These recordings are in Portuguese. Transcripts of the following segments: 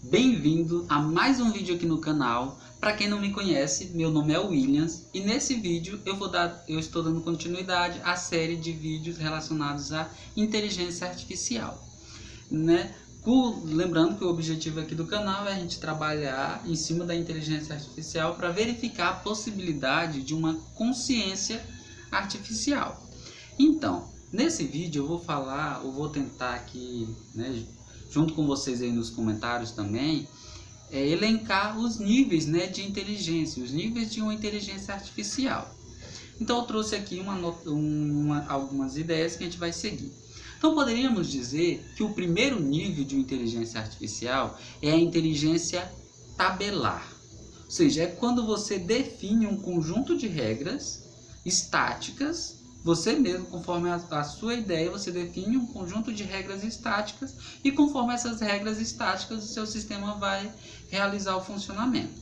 Bem-vindo a mais um vídeo aqui no canal. Para quem não me conhece, meu nome é Williams e nesse vídeo eu estou dando continuidade à série de vídeos relacionados à inteligência artificial, né? Lembrando que o objetivo aqui do canal é a gente trabalhar em cima da inteligência artificial para verificar a possibilidade de uma consciência artificial. Então, nesse vídeo eu vou tentar aqui, né, junto com vocês aí nos comentários também, elencar os níveis, né, de inteligência, os níveis de uma inteligência artificial. Então eu trouxe aqui algumas ideias que a gente vai seguir. Então poderíamos dizer que o primeiro nível de inteligência artificial é a inteligência tabelar. Ou seja, é quando você define um conjunto de regras estáticas. Você mesmo, conforme a sua ideia, você define um conjunto de regras estáticas e conforme essas regras estáticas, o seu sistema vai realizar o funcionamento.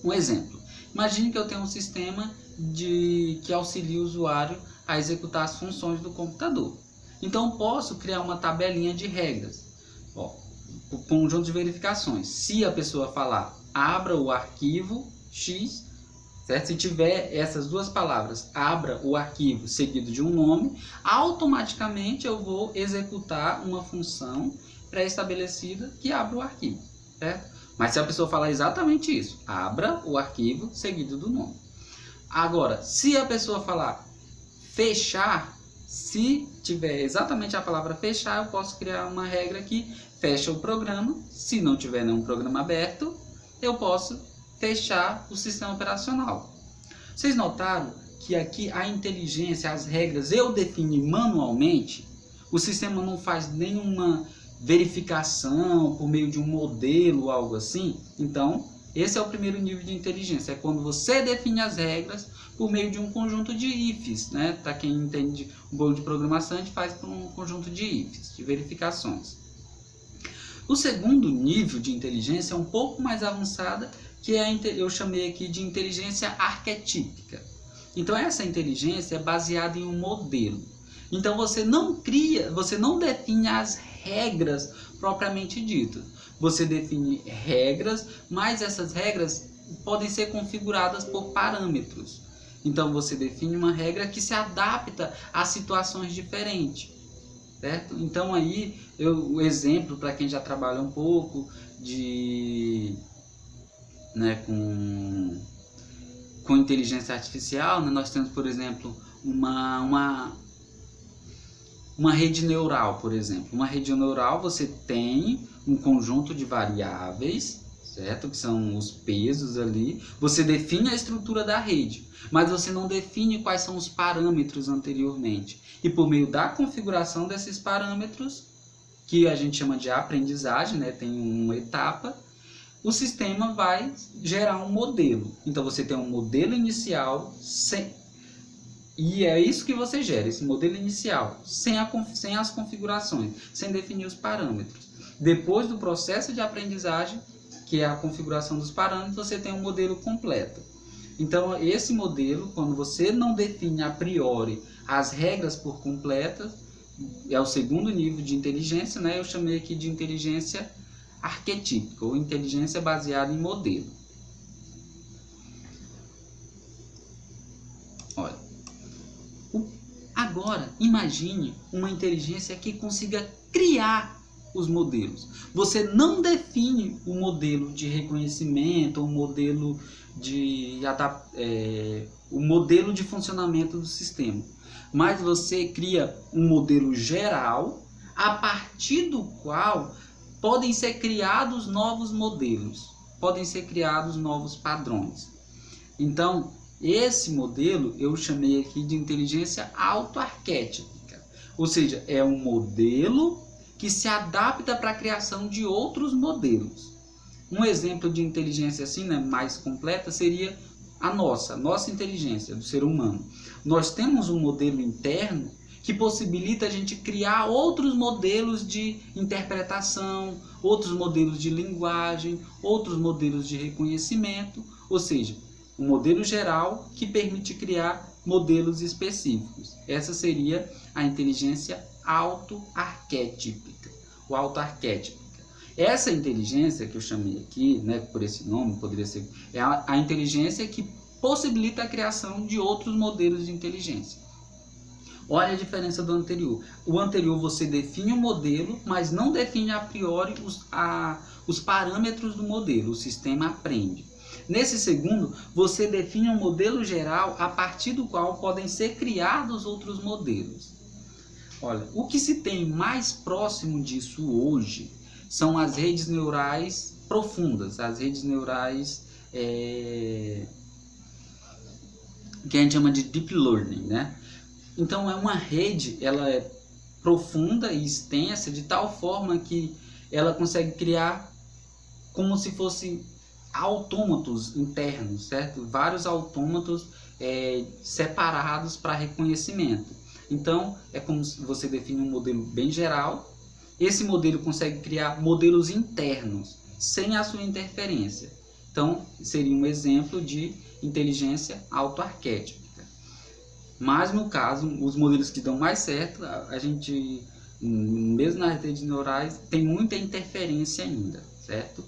Um exemplo, imagine que eu tenho um sistema que auxilia o usuário a executar as funções do computador. Então, eu posso criar uma tabelinha de regras, o conjunto de verificações. Se a pessoa falar, abra o arquivo X, certo? Se tiver essas duas palavras, abra o arquivo seguido de um nome, automaticamente eu vou executar uma função pré-estabelecida que abra o arquivo, certo? Mas se a pessoa falar exatamente isso, abra o arquivo seguido do nome. Agora, se a pessoa falar fechar, se tiver exatamente a palavra fechar, eu posso criar uma regra que fecha o programa. Se não tiver nenhum programa aberto, eu posso fechar o sistema operacional. Vocês notaram que aqui a inteligência, as regras eu defini manualmente, o sistema não faz nenhuma verificação por meio de um modelo ou algo assim? Então, esse é o primeiro nível de inteligência, é quando você define as regras por meio de um conjunto de ifs, né? Para quem entende um pouco de programação, a gente faz por um conjunto de ifs, de verificações. O segundo nível de inteligência é um pouco mais avançada, que eu chamei aqui de inteligência arquetípica. Então essa inteligência é baseada em um modelo. Então você não define as regras propriamente ditas. Você define regras, mas essas regras podem ser configuradas por parâmetros. Então você define uma regra que se adapta a situações diferentes, certo? Então aí o exemplo para quem já trabalha um pouco com inteligência artificial, né? Nós temos, por exemplo, uma rede neural, por exemplo. Uma rede neural, você tem um conjunto de variáveis, certo? Que são os pesos ali. Você define a estrutura da rede, mas você não define quais são os parâmetros anteriormente. E por meio da configuração desses parâmetros, que a gente chama de aprendizagem, né? Tem uma etapa, o sistema vai gerar um modelo. Então você tem um modelo inicial e é isso que você gera, esse modelo inicial, sem as configurações, sem definir os parâmetros. Depois do processo de aprendizagem, que é a configuração dos parâmetros, você tem um modelo completo. Então esse modelo, quando você não define a priori as regras por completas, é o segundo nível de inteligência, né? Eu chamei aqui de inteligência arquetípica, ou inteligência baseada em modelo. Olha, agora imagine uma inteligência que consiga criar os modelos. Você não define o modelo de reconhecimento, o modelo de funcionamento do sistema, mas você cria um modelo geral a partir do qual podem ser criados novos modelos, podem ser criados novos padrões. Então, esse modelo eu chamei aqui de inteligência autoarquetípica, ou seja, é um modelo que se adapta para a criação de outros modelos. Um exemplo de inteligência assim, né, mais completa seria a nossa inteligência do ser humano. Nós temos um modelo interno que possibilita a gente criar outros modelos de interpretação, outros modelos de linguagem, outros modelos de reconhecimento, ou seja, um modelo geral que permite criar modelos específicos. Essa seria a inteligência autoarquetípica, ou autoarquétípica. Essa inteligência que eu chamei aqui, né, por esse nome, poderia ser, é a inteligência que possibilita a criação de outros modelos de inteligência. Olha a diferença do anterior. O anterior você define um modelo, mas não define a priori os parâmetros do modelo, o sistema aprende. Nesse segundo, você define um modelo geral a partir do qual podem ser criados outros modelos. Olha, o que se tem mais próximo disso hoje são as redes neurais profundas, as redes neurais que a gente chama de Deep Learning, né? Então é uma rede, ela é profunda e extensa de tal forma que ela consegue criar como se fossem autômatos internos, certo? Vários autômatos separados para reconhecimento. Então é como se você define um modelo bem geral. Esse modelo consegue criar modelos internos sem a sua interferência. Então seria um exemplo de inteligência autoarquétipica. Mas no caso, os modelos que dão mais certo, a gente, mesmo nas redes neurais, tem muita interferência ainda, certo?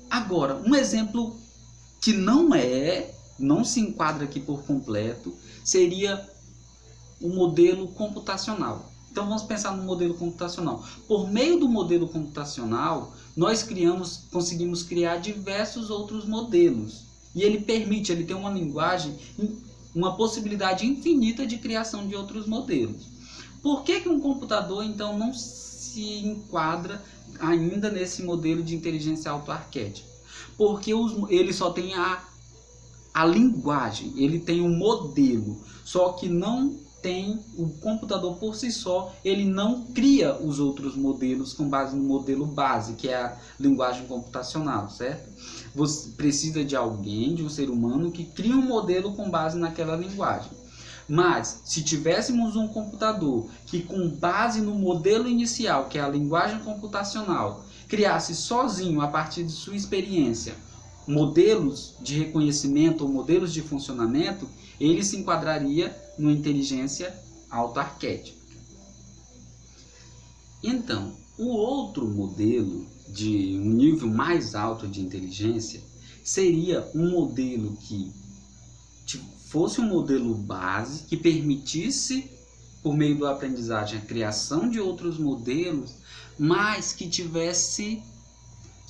Agora, um exemplo que não se enquadra aqui por completo, seria o modelo computacional. Então vamos pensar no modelo computacional. Por meio do modelo computacional, nós conseguimos criar diversos outros modelos. E ele tem uma linguagem, uma possibilidade infinita de criação de outros modelos. Por que um computador, então, não se enquadra ainda nesse modelo de inteligência autoarquética? Porque ele só tem a linguagem, ele tem um modelo, só que não tem o computador por si só, ele não cria os outros modelos com base no modelo base, que é a linguagem computacional, certo? Você precisa de alguém, de um ser humano, que cria um modelo com base naquela linguagem. Mas, se tivéssemos um computador que, com base no modelo inicial, que é a linguagem computacional, criasse sozinho, a partir de sua experiência, modelos de reconhecimento ou modelos de funcionamento, ele se enquadraria numa inteligência autoarquética. Então, o outro modelo de um nível mais alto de inteligência seria um modelo que fosse um modelo base, que permitisse, por meio da aprendizagem, a criação de outros modelos, mas que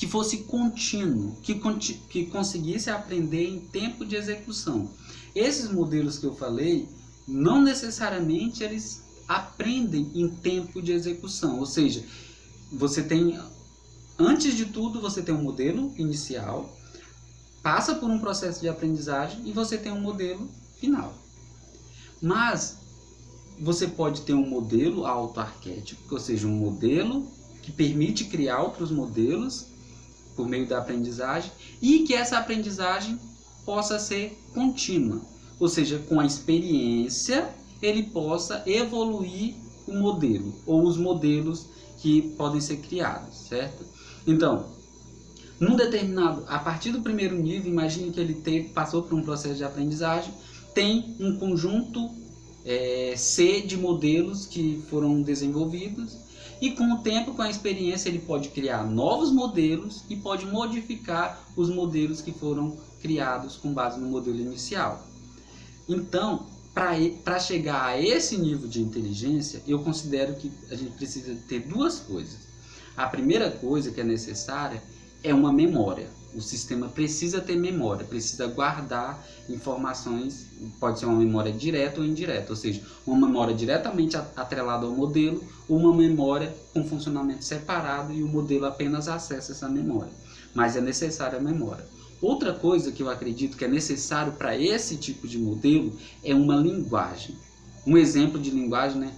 fosse contínuo, que conseguisse aprender em tempo de execução. Esses modelos que eu falei, não necessariamente eles aprendem em tempo de execução, ou seja, antes de tudo você tem um modelo inicial, passa por um processo de aprendizagem e você tem um modelo final. Mas você pode ter um modelo autoarquétipo, ou seja, um modelo que permite criar outros modelos por meio da aprendizagem e que essa aprendizagem possa ser contínua, ou seja, com a experiência ele possa evoluir o modelo ou os modelos que podem ser criados, certo? Então, a partir do primeiro nível, imagine que ele passou por um processo de aprendizagem, tem um conjunto C de modelos que foram desenvolvidos e com o tempo, com a experiência, ele pode criar novos modelos e pode modificar os modelos que foram criados com base no modelo inicial. Então, para chegar a esse nível de inteligência, eu considero que a gente precisa ter duas coisas. A primeira coisa que é necessária é uma memória. O sistema precisa ter memória, precisa guardar informações, pode ser uma memória direta ou indireta, ou seja, uma memória diretamente atrelada ao modelo ou uma memória com funcionamento separado e o modelo apenas acessa essa memória. Mas é necessária a memória. Outra coisa que eu acredito que é necessário para esse tipo de modelo é uma linguagem. Um exemplo de linguagem, né?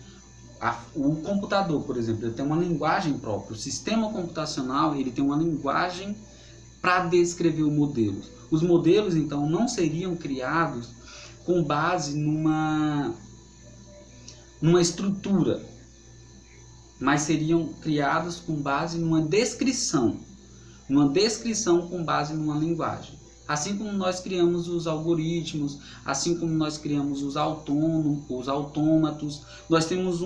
O computador, por exemplo, ele tem uma linguagem própria. O sistema computacional ele tem uma linguagem para descrever o modelo. Os modelos, então, não seriam criados com base numa estrutura, mas seriam criados com base numa descrição com base numa linguagem. Assim como nós criamos os algoritmos, assim como nós criamos os autômatos, nós temos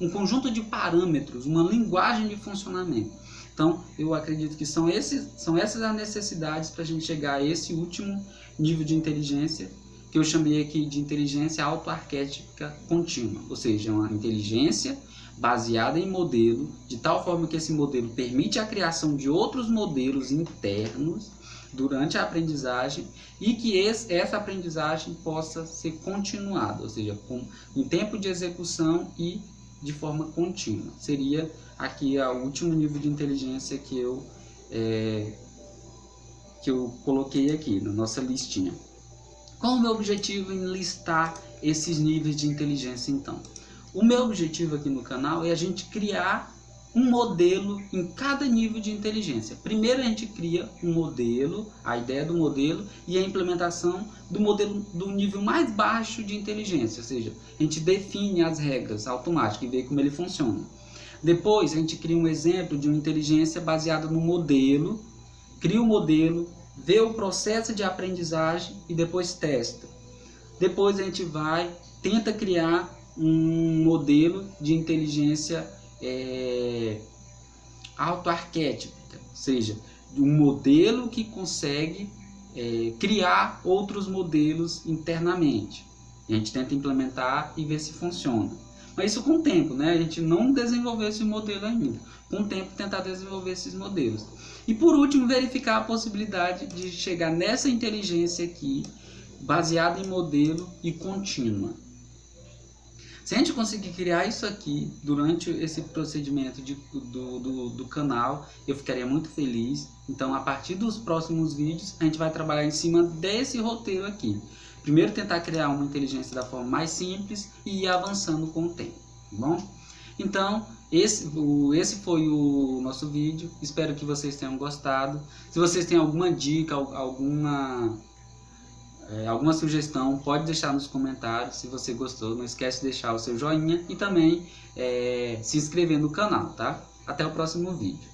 um conjunto de parâmetros, uma linguagem de funcionamento. Então, eu acredito que são essas as necessidades para a gente chegar a esse último nível de inteligência, que eu chamei aqui de inteligência autoarquétipica contínua, ou seja, uma inteligência baseada em modelo, de tal forma que esse modelo permite a criação de outros modelos internos durante a aprendizagem e que essa aprendizagem possa ser continuada, ou seja, em tempo de execução e de forma contínua. Seria aqui o último nível de inteligência que eu coloquei aqui na nossa listinha. Qual o meu objetivo em listar esses níveis de inteligência, então? O meu objetivo aqui no canal é a gente criar um modelo em cada nível de inteligência. Primeiro a gente cria um modelo, a ideia do modelo e a implementação do modelo do nível mais baixo de inteligência, ou seja, a gente define as regras automáticas e vê como ele funciona. Depois a gente cria um exemplo de uma inteligência baseada no modelo, cria o modelo, vê o processo de aprendizagem e depois testa. Depois a gente tenta criar um modelo de inteligência autoarquétipica, ou seja, um modelo que consegue criar outros modelos internamente. A gente tenta implementar e ver se funciona. Mas isso com o tempo, né? A gente não desenvolveu esse modelo ainda. Com o tempo tentar desenvolver esses modelos. E por último, verificar a possibilidade de chegar nessa inteligência aqui, baseada em modelo e contínua. Se a gente conseguir criar isso aqui durante esse procedimento do canal, eu ficaria muito feliz. Então, a partir dos próximos vídeos, a gente vai trabalhar em cima desse roteiro aqui. Primeiro, tentar criar uma inteligência da forma mais simples e ir avançando com o tempo, tá bom? Então, esse foi o nosso vídeo. Espero que vocês tenham gostado. Se vocês têm alguma dica, alguma sugestão, pode deixar nos comentários. Se você gostou, não esquece de deixar o seu joinha e também se inscrever no canal, tá? Até o próximo vídeo.